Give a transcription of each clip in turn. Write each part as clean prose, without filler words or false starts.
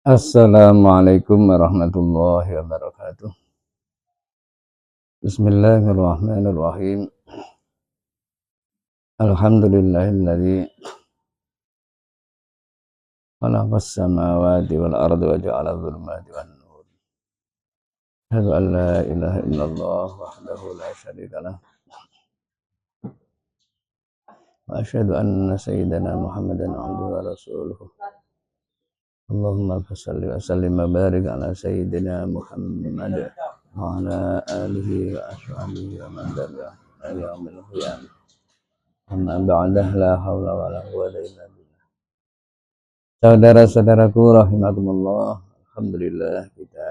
Assalamualaikum warahmatullahi wabarakatuh. Bismillahirrahmanirrahim. Alhamdulillahilladzi khalaqas samawati wal arda wa ja'ala adh-dhulumati wan nur. Asyhadu an la ilaha illallah wahdahu la syarika lah wa asyhadu anna sayyidana Muhammadan abduhu wa rasuluh. Allahumma shalli wa sallim wa barik ala sayyidina Muhammad wa ala alihi wa ashabihi wa man tabi'ahum ila yaumil qiyamah. Amma ba'dah, la haula wa la quwwata illa billah. Saudara-saudaraku rahimakumullah, alhamdulillah kita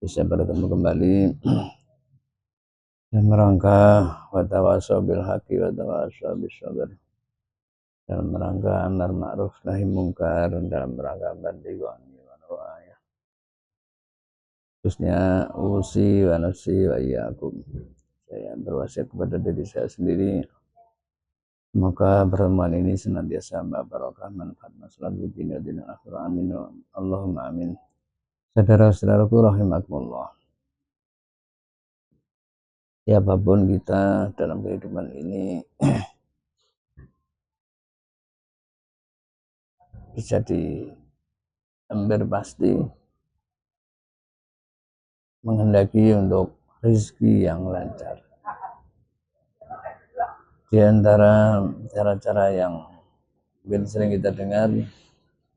bisa bertemu kembali dalam rangka wa tawassaw bil haqqi wa tawassaw bis sabr, dalam rangka amar ma'ruf nahi mungkar, dalam rangka bandiwan wa ya. Khususnya usi wa nafsi wa iyyakum. Saya berwasiat kepada diri saya sendiri, semoga pertemuan ini senantiasa barokah, manfaat, maslahat di dunia dan akhirat. Amin. Allahumma amin. Saudara-saudaraku rahimakumullah, siapapun kita dalam kehidupan ini bisa hampir pasti menghendaki untuk rezeki yang lancar. Di antara cara-cara yang mungkin sering kita dengar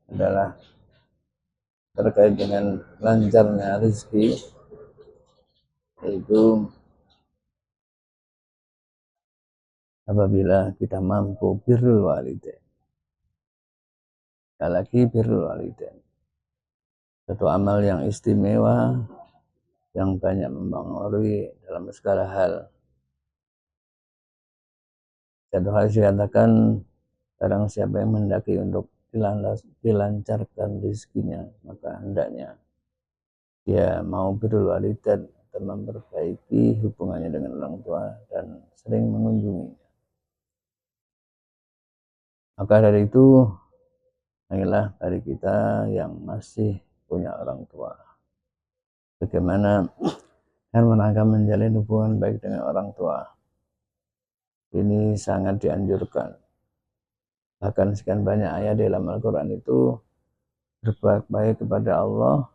adalah terkait dengan lancarnya rezeki, yaitu apabila kita mampu birrul walidain. Sekali lagi, birrul walidain, satu amal yang istimewa yang banyak mempengaruhi dalam segala hal. Satu hal dikatakan, barang siapa yang mendaki untuk dilancarkan rezekinya, maka hendaknya dia mau birrul walidain atau memperbaiki hubungannya dengan orang tua dan sering mengunjungi. Maka dari itu, ayolah dari kita yang masih punya orang tua, bagaimana dengan rangka menjalin hubungan baik dengan orang tua. Ini sangat dianjurkan. Bahkan sekian banyak ayat dalam Al-Quran itu berbuat baik kepada Allah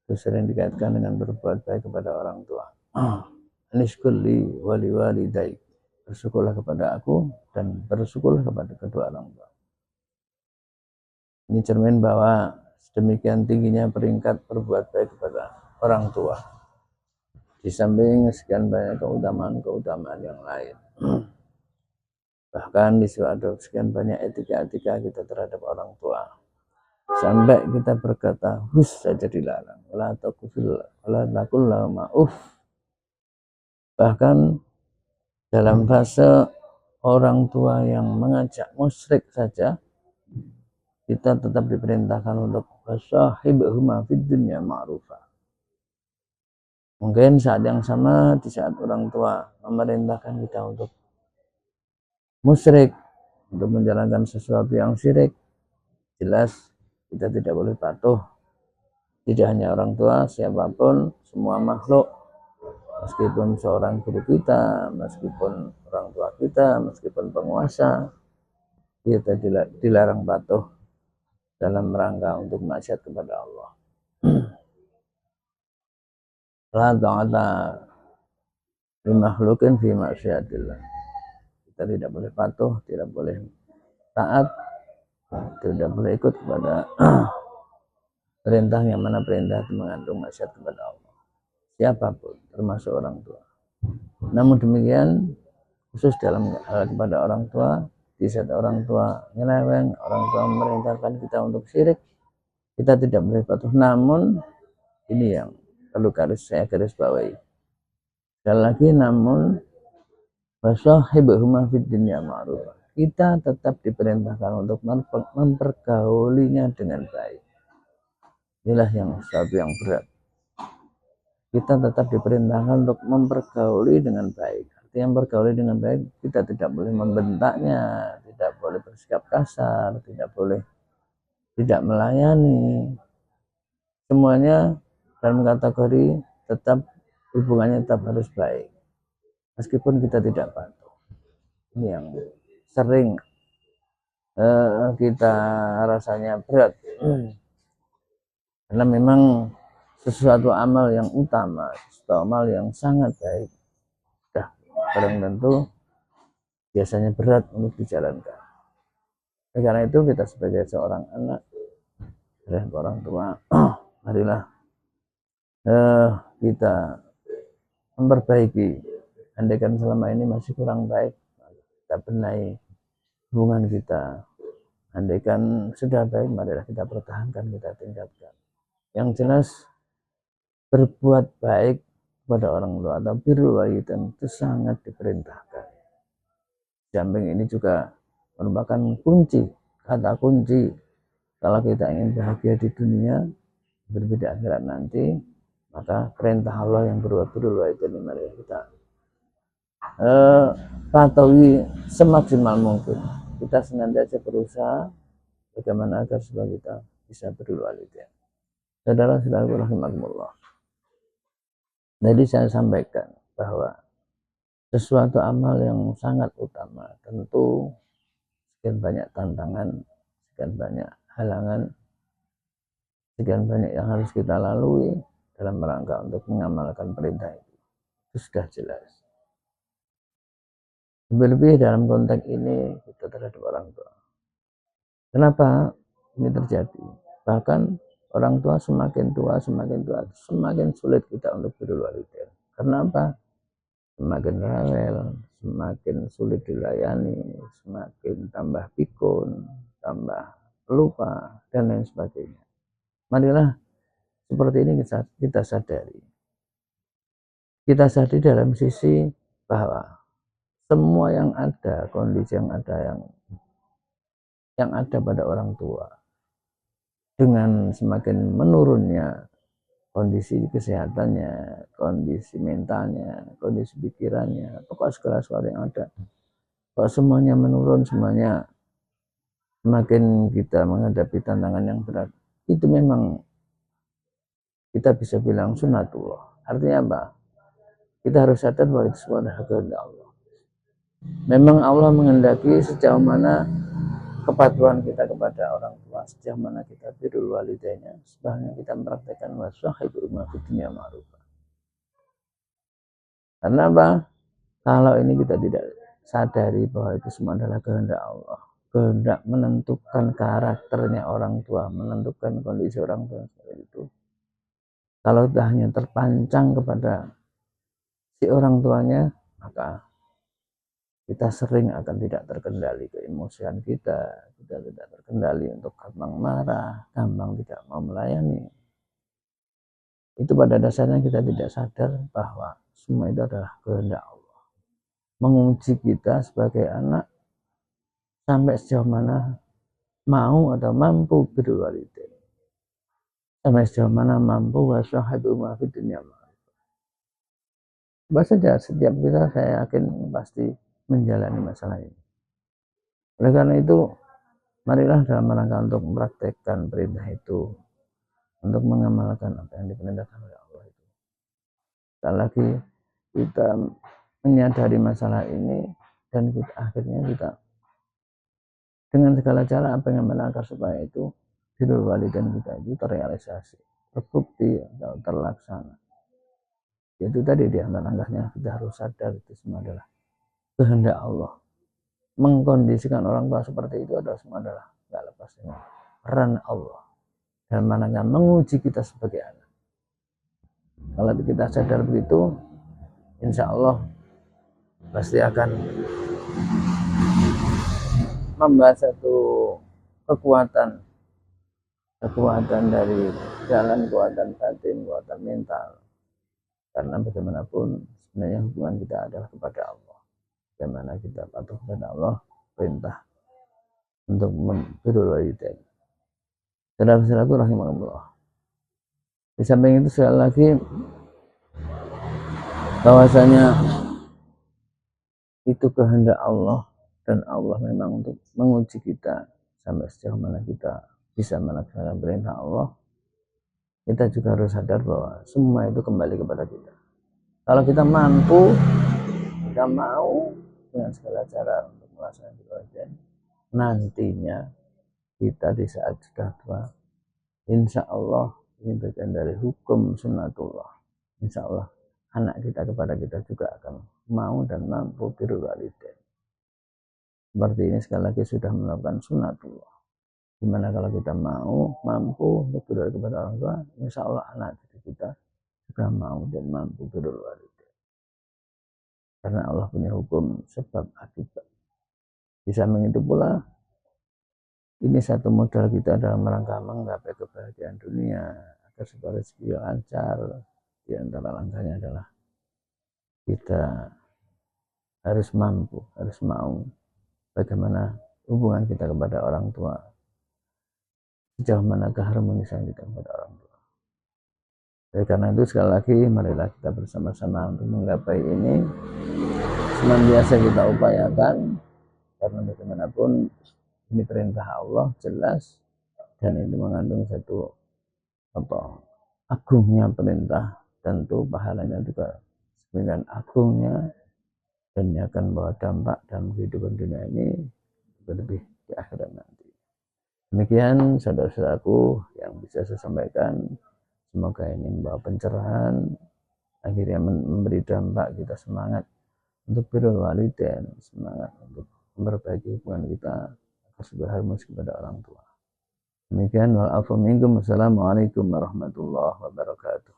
itu sering dikaitkan dengan berbuat baik kepada orang tua. Anishkurli wali walidaik, bersyukurlah kepada aku dan bersyukurlah kepada kedua orang tua. Ini cermin bahwa sedemikian tingginya peringkat berbuat baik kepada orang tua, di samping sekian banyak keutamaan-keutamaan yang lain. Bahkan di situ ada sekian banyak etika-etika kita terhadap orang tua, sampai kita berkata hus saja dilarang, la taqul lahum uff. Bahkan dalam fase orang tua yang mengajak musyrik saja, kita tetap diperintahkan untuk wasahibhuma fid dunya ma'rufa. Mungkin saat yang sama, di saat orang tua memerintahkan kita untuk musyrik, untuk menjalankan sesuatu yang syirik, jelas kita tidak boleh patuh. Tidak hanya orang tua, siapapun, semua makhluk, meskipun seorang guru kita, meskipun orang tua kita, meskipun penguasa, kita dilarang patuh dalam rangka untuk maksiat kepada Allah. La ta'ata li makhlukin fi maksiatillah. Kita tidak boleh patuh, tidak boleh taat, tidak boleh ikut kepada perintah yang mana perintah itu mengandung maksiat kepada Allah. Siapapun, termasuk orang tua. Namun demikian, khusus dalam hal kepada orang tua, di saat orang tua nyeleweng, orang tua memerintahkan kita untuk syirik, kita tidak boleh patuh. Namun ini yang perlu saya garis bawahi. Sekali lagi, namun wasahibhuma fid dunya ma'ruf. Kita tetap diperintahkan untuk mempergaulinya dengan baik. Inilah yang sesuatu yang berat. Kita tetap diperintahkan untuk mempergauli dengan baik. Artinya mempergauli dengan baik, kita tidak boleh membentaknya, tidak boleh bersikap kasar, tidak boleh tidak melayani, semuanya dalam kategori tetap hubungannya tetap harus baik meskipun kita tidak patuh. Ini yang sering kita rasanya berat karena memang sesuatu amal yang utama, sesuatu amal yang sangat baik, dah kadang tentu biasanya berat untuk dijalankan. Karena itu kita sebagai seorang anak dan orang tua, marilah kita memperbaiki. Andaikan selama ini masih kurang baik, kita benahi hubungan kita. Andaikan sudah baik, marilah kita pertahankan, kita tingkatkan. Yang jelas berbuat baik kepada orang tua atau birrul walidain itu sangat diperintahkan. Samping ini juga merupakan kunci, kata kunci kalau kita ingin bahagia di dunia, berbeda akhirat nanti, maka perintah Allah yang berupa birrul walidain ini mari kita patuhi semaksimal mungkin. Kita senantiasa berusaha bagaimana agar supaya kita bisa birrul walidain. Saudara-saudaraku rahimakumullah. Jadi saya sampaikan bahwa sesuatu amal yang sangat utama, tentu sekian banyak tantangan, sekian banyak halangan, sekian banyak yang harus kita lalui dalam rangka untuk mengamalkan perintah itu. Itu sudah jelas. Lebih-lebih dalam konteks ini kita terhadap orang tua. Kenapa ini terjadi? Bahkan orang tua semakin tua, semakin sulit kita untuk birrul walidain. Karena apa? Semakin rewel, semakin sulit dilayani, semakin tambah pikun, tambah lupa, dan lain sebagainya. Marilah seperti ini kita sadari. Kita sadari dalam sisi bahwa semua yang ada, kondisi yang ada pada orang tua, dengan semakin menurunnya kondisi kesehatannya, kondisi mentalnya, kondisi pikirannya, pokoknya segala sesuatu yang ada. Kalau semuanya menurun, semuanya semakin kita menghadapi tantangan yang berat, itu memang kita bisa bilang sunatullah. Artinya apa? Kita harus sadar bahwa itu semua adalah kehendak Allah. Memang Allah menghendaki sejauh mana kepatuhan kita kepada orang tua, sejauh mana kita birrul walidainnya, sebenarnya kita mempraktekkan wasahibul fid dunya ma'rufah. Karena apa? Kalau ini kita tidak sadari bahwa itu semua adalah kehendak Allah, kehendak menentukan karakternya orang tua, menentukan kondisi orang tua seperti itu. Kalau kita hanya terpancang kepada si orang tuanya, maka kita sering akan tidak terkendali keemosian kita tidak terkendali untuk gampang marah, gampang tidak mau melayani. Itu pada dasarnya kita tidak sadar bahwa semua itu adalah kehendak Allah. Menguji kita sebagai anak sampai sejauh mana mau atau mampu birrul walidain. Sampai sejauh mana mampu wasahibul fid dunya ma'rufah. Bahasa saja setiap kita, saya yakin pasti menjalani masalah ini. Oleh karena itu, marilah dalam rangka untuk mempraktekkan perintah itu, untuk mengamalkan apa yang diperintahkan oleh Allah itu. Sekali lagi kita menyadari masalah ini dan akhirnya kita dengan segala cara apa yang menakar supaya itu birrul walidain kita itu terrealisasi, terbukti atau terlaksana. Itu tadi di antara langkahnya kita harus sadar itu semua adalah kehendak Allah. Mengkondisikan orang tua seperti itu adalah semua adalah nggak lepas dengan peran Allah dan mananya menguji kita sebagai anak. Kalau kita sadar begitu, insya Allah pasti akan membawa satu kekuatan dari jalan, kekuatan batin, kekuatan mental. Karena bagaimanapun sebenarnya hubungan kita adalah kepada Allah. Bagaimana kita patuh kepada Allah, perintah untuk birrul walidain. Saudara-saudaraku rahimakumullah. Di samping itu sekali lagi bahwasanya itu kehendak Allah dan Allah memang untuk menguji kita sampai sejauh mana kita bisa melaksanakan perintah Allah, kita juga harus sadar bahwa semua itu kembali kepada kita. Kalau kita mampu, kita mau dengan segala cara untuk melaksanakan kewajiban, nantinya kita di saat sudah tua, insya Allah ini bagian dari hukum sunnatullah. Insya Allah anak kita kepada kita juga akan mau dan mampu birrul walidain. Seperti ini sekali lagi sudah melakukan sunnatullah. Dimana kalau kita mau, mampu untuk berdoa kepada orang tua, insya Allah anak kita juga mau dan mampu birrul walidain. Karena Allah punya hukum sebab akibat. Di samping itu pula, ini satu modal kita dalam rangka menggapai kebahagiaan dunia agar segala rezeki lancar. Di antara langkahnya adalah kita harus mampu, harus mau bagaimana hubungan kita kepada orang tua, sejauh mana keharmonisan kita kepada orang tua. Jadi karena itu sekali lagi marilah kita bersama-sama untuk menggapai ini, senantiasa kita upayakan, karena bagaimanapun ini perintah Allah jelas, dan itu mengandung satu agungnya perintah, tentu pahalanya juga semakin agungnya, dan ini akan membawa dampak dalam kehidupan dunia ini lebih di akhirat nanti. Demikian saudara-saudaraku yang bisa saya sampaikan. Semoga ini membawa pencerahan, akhirnya memberi dampak kita semangat untuk birrul walidain, semangat untuk memperbaiki hubungan kita agar sudah harmonis kepada orang tua. Demikian wal afu minkum. Wassalamualaikum warahmatullahi wabarakatuh.